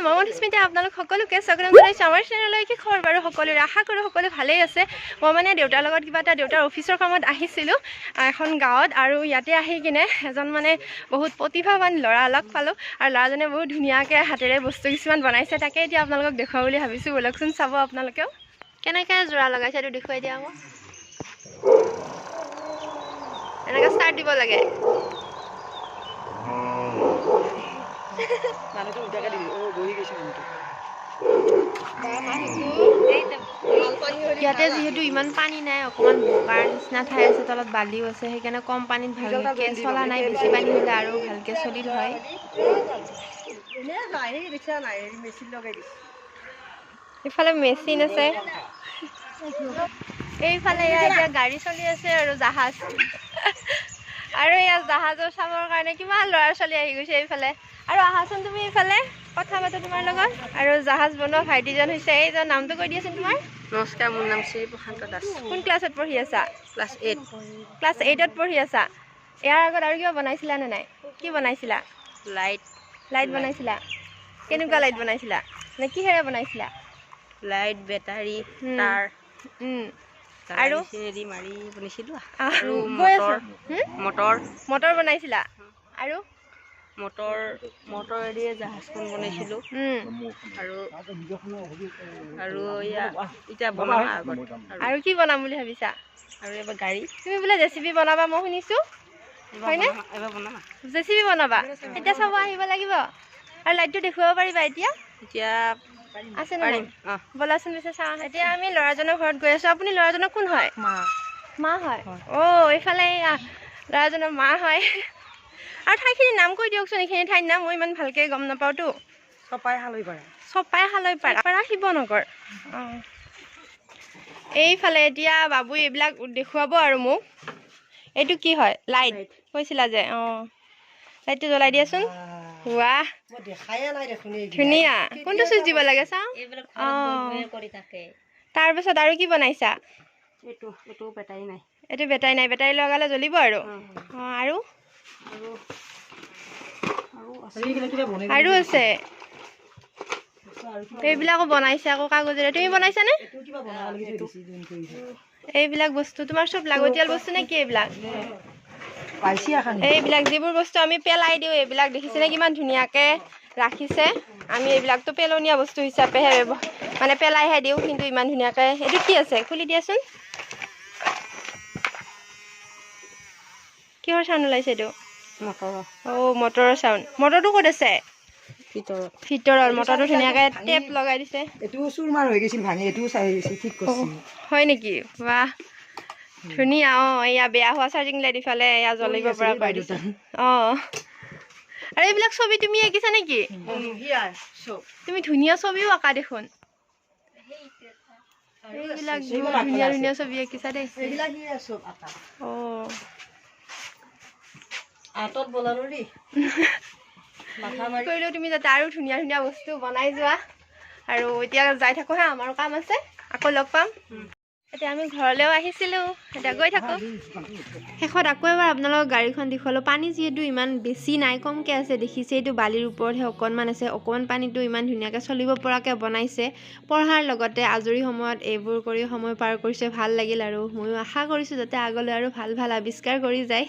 মই মধুস্মিতা আপোনালোক সকলোকে স্বাগতম জনাইছোঁ আমাৰ চেনেললৈকে। খবৰ বাৰু সকলোৰে, আশা কৰোঁ সকলো ভালেই আছে। মই মানে দেউতাৰ লগত কিবা এটা দেউতাৰ অফিচৰ কামত আহিছিলোঁ এখন গাঁৱত, আৰু ইয়াতে আহি কিনে এজন মানে বহুত প্ৰতিভাৱান ল'ৰা লগ পালোঁ, আৰু ল'ৰাজনে বহুত ধুনীয়াকৈ হাতেৰে বস্তু কিছুমান বনাইছে। তাকে এতিয়া আপোনালোকক দেখুৱাওঁ বুলি ভাবিছোঁ। ব'লকচোন চাব আপোনালোকেও কেনেকৈ যোৰা লগাইছে এইটো দেখুৱাই দিয়া মোক। এনেকৈ ষ্টাৰ্ট দিব লাগে। ইয়াতে যিহেতু ইমান পানী নাই, অকণমান বোকাৰ নিচিনা ঠাই আছে, তলত বালিও আছে, সেইকাৰণে কম পানীত ভালকৈ চলা নাই। বেছি পানী হ'লে আৰু ভালকৈ চলিল হয়। ইফালে মেচিন আছে, এইফালে এতিয়া গাড়ী চলি আছে আৰু জাহাজ। আৰু ইয়াত জাহাজৰ চাবৰ কাৰণে কিমান ল'ৰা ছোৱালী আহি গৈছে এইফালে। আৰু আহাচোন তুমি এইফালে, কথা পাতো তোমাৰ লগত। আৰু জাহাজ বনোৱা ভাইটিজন হৈছে এইজন, নামটো কৈ দিয়াচোন তোমাৰ। নমস্কাৰ, মোৰ নাম শ্ৰী প্ৰশান্ত দাস। কোন ক্লাছত পঢ়ি আছা? ক্লাছ 8। ক্লাছ 8ত পঢ়ি আছা। ইয়াৰ আগত আৰু কিবা বনাইছিলা নে নাই? কি বনাইছিলা? লাইট বনাইছিলা। কেনেকুৱা লাইট বনাইছিলা? নে কিহেৰে বনাইছিলা? লাইট, বেটাৰী, তাৰ আৰু মেচিনেদি মাৰি বনাইছিলোঁ। আৰু মটৰ বনাইছিলা। আৰু মটৰেদি জাহাজখন বনাইছিলোঁ। আৰু এতিয়া বনাম আগত। আৰু কি বনাম বুলি ভাবিছা? আৰু এবাৰ গাড়ী। তুমি বোলে জেচিবি বনাবা, মই শুনিছোঁ, হয়নে? এবাৰ বনাম। জেচিবি বনাবা, এতিয়া চাব আহিব লাগিব। আৰু লাইটটো দেখুৱাব পাৰিবা এতিয়া? এতিয়া আছে নে নাই? ব'লাচোন পিছে চাওঁ। এতিয়া আমি ল'ৰাজনৰ ঘৰত গৈ আছোঁ। আপুনি ল'ৰাজনৰ কোন হয়? মা হয়। অ' এইফালে ল'ৰাজনৰ মা হয়। আৰু ঠাইখিনিৰ নাম কৈ দিয়কচোন, এইখিনি ঠাইৰ নাম মই ইমান ভালকৈ গম নাপাওঁতো। চপাই হালৈপাৰা, শিৱনগৰ। অঁ, এইফালে এতিয়া বাবুই এইবিলাক দেখুৱাব আৰু মোক। এইটো কি হয়? লাইট কৈছিলা যে। অঁ, লাইটটো জ্বলাই দিয়াচোন। ৱাহ, ধুনীয়া। কোনটো চুইচ দিব লাগে চাওঁ। অঁ, তাৰপিছত আৰু কি বনাইছা? এইটো বেটাৰী নাই। এইটো বেটাৰী নাই, বেটাৰী লগালে জ্বলিব আৰু। অঁ, আৰু আছে। এইবিলাকো বনাইছে আকৌ কাগজেৰে। তুমি বনাইছানে? এইবিলাক বস্তু তোমাৰ চব লাগতিয়াল বস্তু নে কি? এইবিলাক যিবোৰ বস্তু আমি পেলাই দিওঁ, এইবিলাক দেখিছেনে কিমান ধুনীয়াকৈ ৰাখিছে। আমি এইবিলাকতো পেলনীয়া বস্তু হিচাপেহে মানে পেলাইহে দিওঁ, কিন্তু ইমান ধুনীয়াকৈ। এইটো কি আছে? খুলি দিয়াচোন। কিহৰ চাউণ্ড ওলাইছে এইটো? অ' মটৰৰ চাউণ্ড। মটৰটো ক'ত আছে? ভিতৰত। মটৰটো ধুনীয়াকৈ টেপ লগাই দিছে। হয় নেকি? বাহ, ধুনীয়া। অঁ, এয়া বেয়া হোৱা চাৰ্জিং লাইট ইফালে এয়া জ্বলিব পৰা কৰি দিছে। অঁ, আৰু এইবিলাক ছবি তুমি আঁকিছা নেকি? তুমি ধুনীয়া ছবিও আঁকা দেখোন। এইবিলাক ধুনীয়া ধুনীয়া ছবি আঁকিছা দেই। অঁ, কৰিলেও তুমি যাতে আৰু ধুনীয়া ধুনীয়া বস্তু বনাই যোৱা। আৰু এতিয়া যাই থাকোঁ হা, আমাৰো কাম আছে, আকৌ লগ পাম। এতিয়া আমি ঘৰলৈও আহিছিলোঁ, এতিয়া গৈ থাকোঁ। শেষত আকৌ এবাৰ আপোনালোকক গাড়ীখন দেখুৱালোঁ। পানী যিহেতু ইমান বেছি নাই, কমকৈ আছে, দেখিছে। এইটো বালিৰ ওপৰতহে অকণমান আছে। অকণমান পানীটো ইমান ধুনীয়াকৈ চলিব পৰাকৈ বনাইছে। পঢ়াৰ লগতে আজৰি সময়ত এইবোৰ কৰি সময় পাৰ কৰিছে, ভাল লাগিল। আৰু ময়ো আশা কৰিছোঁ যাতে আগলৈ আৰু ভাল ভাল আৱিষ্কাৰ কৰি যায়।